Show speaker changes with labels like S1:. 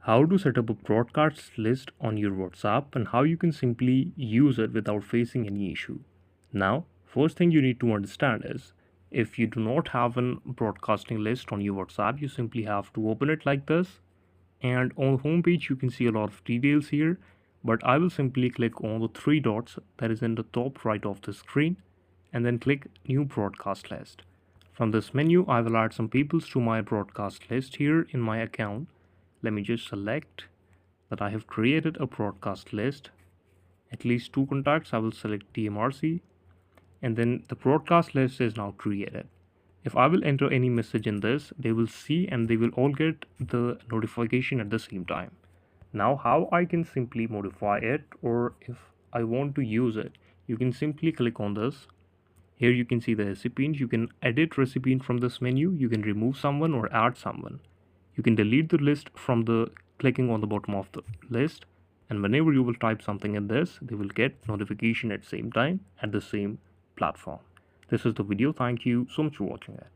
S1: how to set up a broadcast list on your WhatsApp and how you can simply use it without facing any issue. Now, first thing you need to understand is if you do not have a broadcasting list on your WhatsApp, you simply have to open it like this. And on the home page, you can see a lot of details here, but I will simply click on the three dots that is in the top right of the screen and then click new broadcast list. From this menu, I will add some peoples to my broadcast list here in my account. Let me just select that I have created a broadcast list. At least two contacts, I will select TMRC, and then the broadcast list is now created. If I will enter any message in this, they will see and they will all get the notification at the same time. Now, how I can simply modify it, or if I want to use it, you can simply click on this. Here you can see the recipient. You can edit recipient from this menu. You can remove someone or add someone. You can delete the list from the clicking on the bottom of the list, and whenever you will type something in this, they will get notification at the same time at the same platform. This is the video. Thank you so much for watching it.